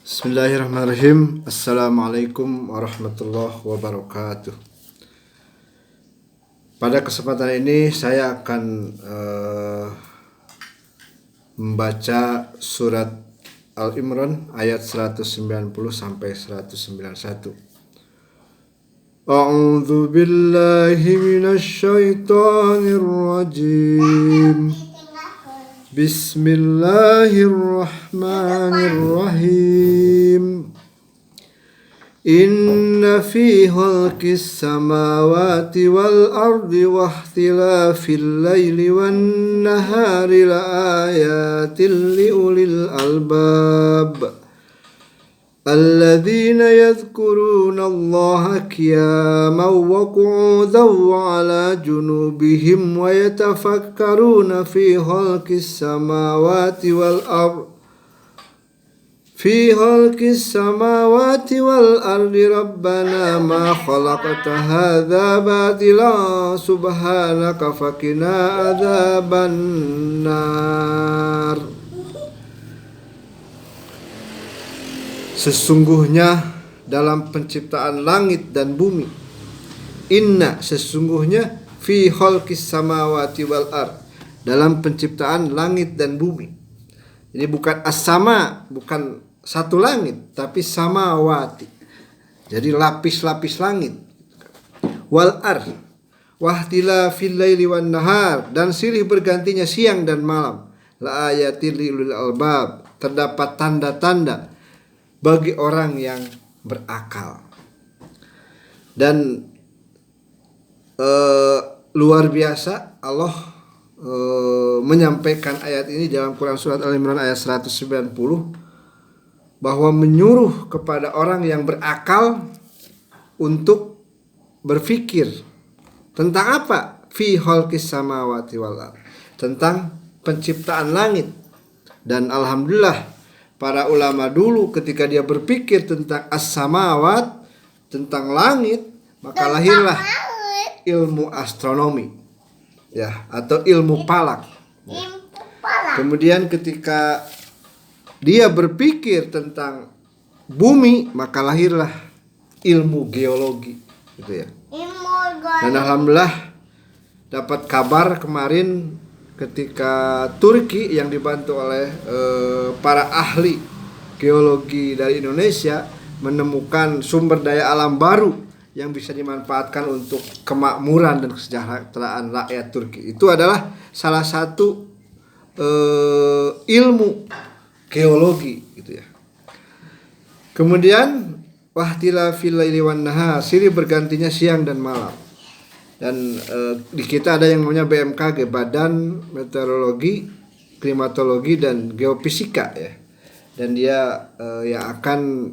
Bismillahirrahmanirrahim. Assalamualaikum warahmatullahi wabarakatuh. Pada kesempatan ini saya akan membaca surat Al-Imran ayat 190 sampai 191. A'udzu billahi minasy syaithanir rajim. Bismillahirrahmanirrahim. Inna fi khalqis samawati wal ardi wa ikhtilafil laili wan nahari laayatin liulil albab alladzina yadhkuruna Allaha qiyaman wa qu'udan wa 'ala junubihim wa yatafakkaruna fi khalqis samawati wal ardi rabbana ma khalaqta hadza batila subhanaka faqina adzaban nar. Sesungguhnya dalam penciptaan langit dan bumi, inna sesungguhnya fi khalqis samawati wal ard, dalam penciptaan langit dan bumi. Jadi bukan as-sama, bukan satu langit, tapi samawati. Jadi lapis-lapis langit. Wal ard wahtilafil laili wan nahar, dan silih bergantinya siang dan malam. La ayatil lil albab, terdapat tanda-tanda bagi orang yang berakal. Dan luar biasa Allah menyampaikan ayat ini dalam Quran surat Al-Imran ayat 190, bahwa menyuruh kepada orang yang berakal untuk berpikir tentang apa? Fi khalqis samawati wal ard, tentang penciptaan langit. Dan alhamdulillah para ulama dulu ketika dia berpikir tentang as-samawat, tentang langit, maka lahirlah ilmu astronomi, ya, atau ilmu falak. Kemudian ketika dia berpikir tentang bumi, maka lahirlah ilmu geologi, gitu ya. Dan alhamdulillah dapat kabar kemarin ketika Turki yang dibantu oleh para ahli geologi dari Indonesia menemukan sumber daya alam baru yang bisa dimanfaatkan untuk kemakmuran dan kesejahteraan rakyat Turki. Itu adalah salah satu ilmu geologi, gitu ya. Kemudian wahtilafil laili wan nahar, silih bergantinya siang dan malam. Dan di kita ada yang namanya BMKG, Badan Meteorologi, Klimatologi dan Geofisika, ya. Dan dia yang akan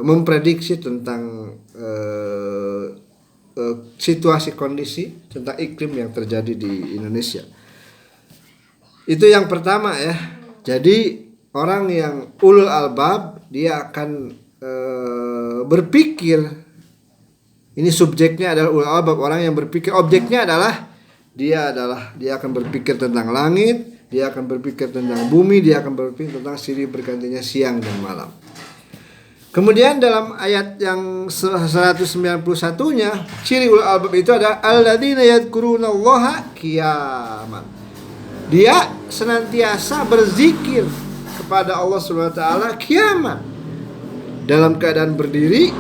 memprediksi tentang situasi kondisi tentang iklim yang terjadi di Indonesia. Itu yang pertama, ya. Jadi orang yang ulul albab, dia akan berpikir. Ini subjeknya adalah ulul albab, orang yang berpikir. Objeknya adalah dia akan berpikir tentang langit, dia akan berpikir tentang bumi, dia akan berpikir tentang silih bergantinya siang dan malam. Kemudian dalam ayat yang 191-nya, ciri ulul albab itu adalah alladzina yadhkurunallaha qiyaman. Dia senantiasa berzikir kepada Allah Subhanahu wa taala qiyaman, dalam keadaan berdiri,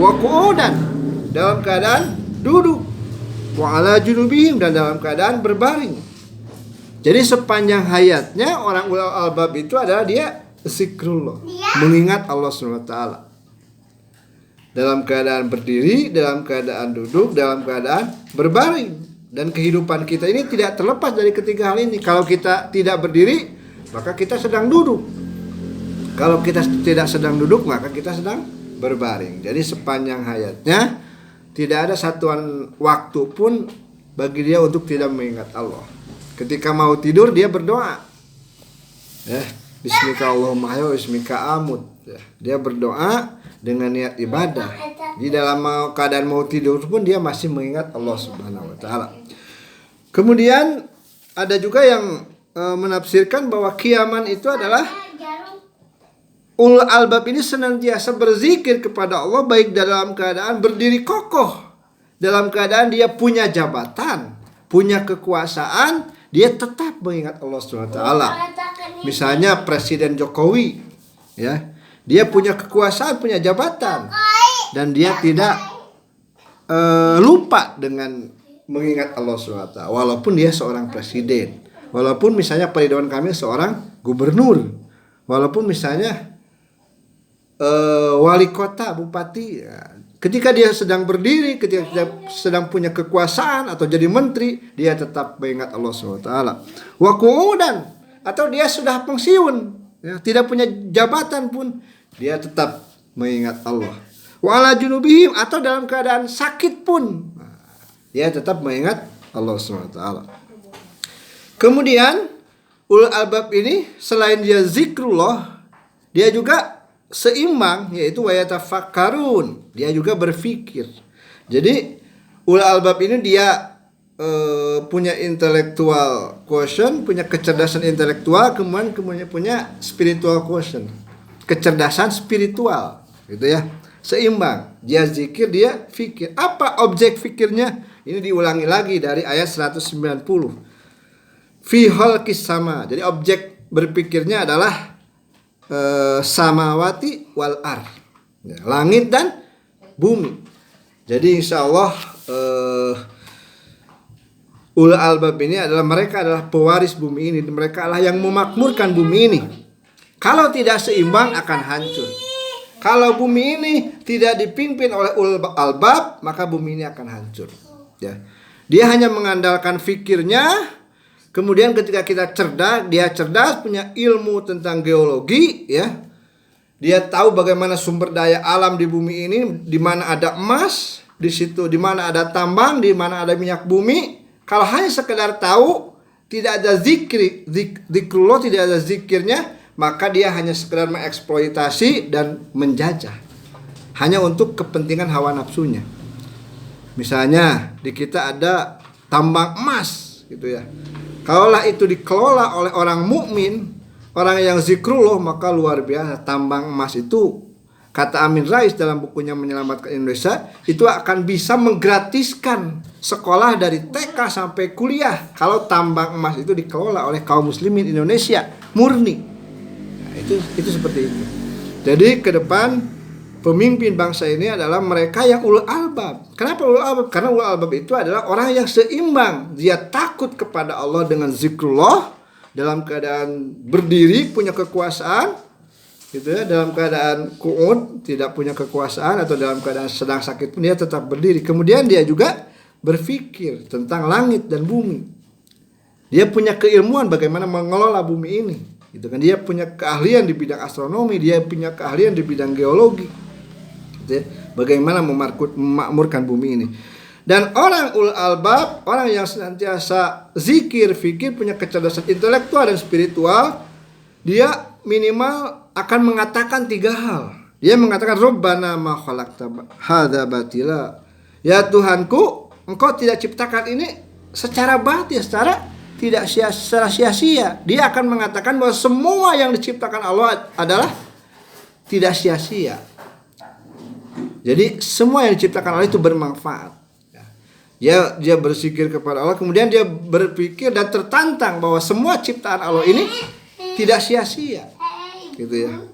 wa qu'udan, dalam keadaan duduk, wa 'ala junubihim, dan dalam keadaan berbaring. Jadi sepanjang hayatnya orang ulul albab itu adalah dia zikrullah, mengingat Allah Subhanahu wa taala. Dalam keadaan berdiri, dalam keadaan duduk, dalam keadaan berbaring. Dan kehidupan kita ini tidak terlepas dari ketiga hal ini. Kalau kita tidak berdiri, maka kita sedang duduk. Kalau kita tidak sedang duduk, maka kita sedang berbaring. Jadi sepanjang hayatnya tidak ada satuan waktu pun bagi dia untuk tidak mengingat Allah. Ketika mau tidur dia berdoa, ya, Bismika Allahumma ahya wa bismika amut, ya. Dia berdoa dengan niat ibadah. Di dalam keadaan mau tidur pun dia masih mengingat Allah Subhanahu wa taala. Kemudian ada juga yang menafsirkan bahwa kiaman itu adalah ulul albab ini senantiasa berzikir kepada Allah baik dalam keadaan berdiri kokoh, dalam keadaan dia punya jabatan, punya kekuasaan, dia tetap mengingat Allah SWT. Misalnya Presiden Jokowi, ya, dia punya kekuasaan, punya jabatan, dan dia tidak lupa dengan mengingat Allah SWT. Walaupun dia seorang presiden, walaupun misalnya Pak Ridwan Kamil seorang gubernur, walaupun misalnya wali kota, bupati, ya, ketika dia sedang berdiri, ketika dia sedang punya kekuasaan atau jadi menteri, dia tetap mengingat Allah SWT. Wa qu'udan, atau dia sudah pensiun, ya, tidak punya jabatan pun, dia tetap mengingat Allah. Wa ala junubihim, atau dalam keadaan sakit pun, dia tetap mengingat Allah SWT. Kemudian ulul albab ini selain dia zikrullah, dia juga seimbang, yaitu wayatafakkarun, dia juga berpikir. Jadi ulul albab ini dia punya intellectual quotient, punya kecerdasan intelektual, kemudian punya spiritual quotient, kecerdasan spiritual, gitu ya. Seimbang, dia zikir, dia fikir. Apa objek fikirnya? Ini diulangi lagi dari ayat 190. Fi khalqis sama. Jadi objek berpikirnya adalah samawati wal ar, ya, langit dan bumi. Jadi insya Allah ulul albab ini mereka adalah pewaris bumi ini. Mereka adalah yang memakmurkan bumi ini. Kalau tidak seimbang akan hancur. Kalau bumi ini tidak dipimpin oleh ulul albab, maka bumi ini akan hancur, ya. Dia hanya mengandalkan fikirnya. Kemudian ketika kita dia cerdas, punya ilmu tentang geologi, ya. Dia tahu bagaimana sumber daya alam di bumi ini, di mana ada emas, di situ di mana ada tambang, di mana ada minyak bumi. Kalau hanya sekedar tahu, tidak ada zikrullah, tidak ada zikirnya, maka dia hanya sekedar mengeksploitasi dan menjajah, hanya untuk kepentingan hawa nafsunya. Misalnya di kita ada tambang emas, gitu ya. Kalaulah itu dikelola oleh orang mukmin, orang yang zikrullah, maka luar biasa. Tambang emas itu, kata Amin Rais dalam bukunya Menyelamatkan Indonesia, itu akan bisa menggratiskan sekolah dari TK sampai kuliah kalau tambang emas itu dikelola oleh kaum muslimin Indonesia murni. Nah, itu seperti itu. Jadi ke depan pemimpin bangsa ini adalah mereka yang ulul albab. Kenapa ulul albab? Karena ulul albab itu adalah orang yang seimbang. Dia takut kepada Allah dengan zikrullah, dalam keadaan berdiri punya kekuasaan, gitu ya. Dalam keadaan qu'ud tidak punya kekuasaan, atau dalam keadaan sedang sakit pun dia tetap berdiri. Kemudian dia juga berpikir tentang langit dan bumi. Dia punya keilmuan bagaimana mengelola bumi ini, gitu kan. Dia punya keahlian di bidang astronomi, dia punya keahlian di bidang geologi, bagaimana memakmurkan bumi ini. Dan orang ulul albab, orang yang senantiasa zikir, fikir, punya kecerdasan intelektual dan spiritual, dia minimal akan mengatakan 3 hal. Dia mengatakan Rabbana ma khalaqta hadza batila. Ya Tuhanku, Engkau tidak ciptakan ini secara batil, secara tidak sia-sia. Dia akan mengatakan bahwa semua yang diciptakan Allah adalah tidak sia-sia. Jadi semua yang diciptakan Allah itu bermanfaat. Dia berzikir kepada Allah, kemudian dia berpikir dan tertantang bahwa semua ciptaan Allah ini tidak sia-sia, gitu ya.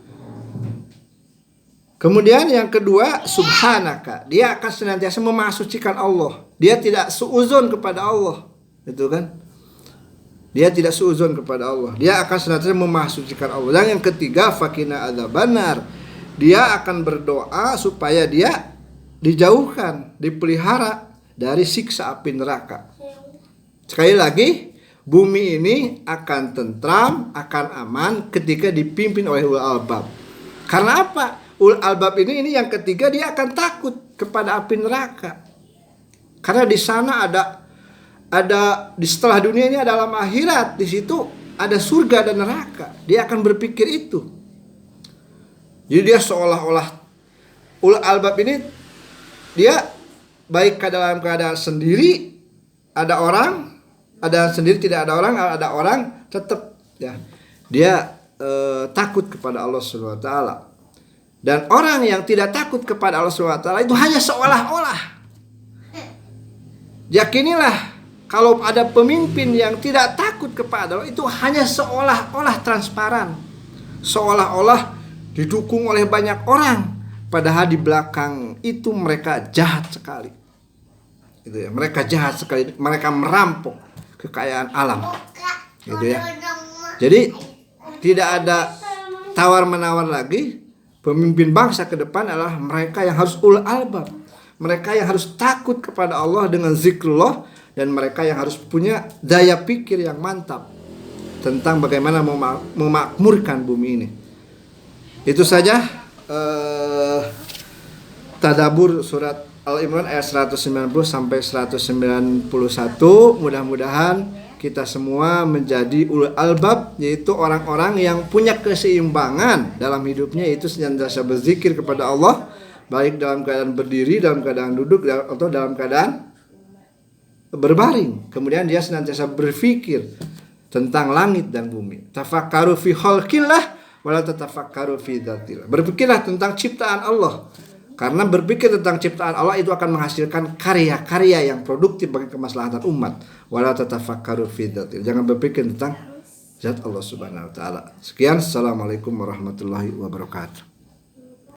Kemudian yang kedua, subhanaka. Dia akan senantiasa memasucikan Allah. Dia tidak suuzon kepada Allah, gitu kan? Dia tidak suuzon kepada Allah. Dia akan senantiasa memasucikan Allah. Dan yang ketiga, fakina adzabannar. Dia akan berdoa supaya dia dijauhkan, dipelihara dari siksa api neraka. Sekali lagi, bumi ini akan tentram, akan aman ketika dipimpin oleh ulul albab. Karena apa? Ulul albab ini yang ketiga, dia akan takut kepada api neraka. Karena di sana ada di setelah dunia ini ada alam akhirat, di situ ada surga dan neraka. Dia akan berpikir itu. Jadi dia seolah-olah ulul albab ini, dia baik dalam keadaan sendiri, ada sendiri tidak ada orang, tetap ya. Dia takut kepada Allah Subhanahu wa taala. Dan orang yang tidak takut kepada Allah Subhanahu wa taala itu hanya seolah-olah. Yakinilah kalau ada pemimpin yang tidak takut kepada Allah itu hanya seolah-olah transparan. Seolah-olah didukung oleh banyak orang, padahal di belakang itu mereka jahat sekali. Gitu ya. Mereka jahat sekali, mereka merampok kekayaan alam. Gitu ya. Jadi tidak ada tawar-menawar lagi. Pemimpin bangsa ke depan adalah mereka yang harus ulul albab. Mereka yang harus takut kepada Allah dengan zikrullah, dan mereka yang harus punya daya pikir yang mantap tentang bagaimana memakmurkan bumi ini. Itu saja tadabbur surat Al-Imran ayat 190 sampai 191. Mudah-mudahan kita semua menjadi ulul albab, yaitu orang-orang yang punya keseimbangan dalam hidupnya, yaitu senantiasa berzikir kepada Allah, baik dalam keadaan berdiri, dalam keadaan duduk, atau dalam keadaan berbaring. Kemudian dia senantiasa berpikir tentang langit dan bumi. Tafakkaru fi khalqillah wala tatafakkaru fi dzatillah. Berpikirlah tentang ciptaan Allah. Karena berpikir tentang ciptaan Allah itu akan menghasilkan karya-karya yang produktif bagi kemaslahatan umat. Wala tatafakkaru fi dzatillah. Jangan berpikir tentang zat Allah Subhanahu wa taala. Sekian, assalamualaikum warahmatullahi wabarakatuh.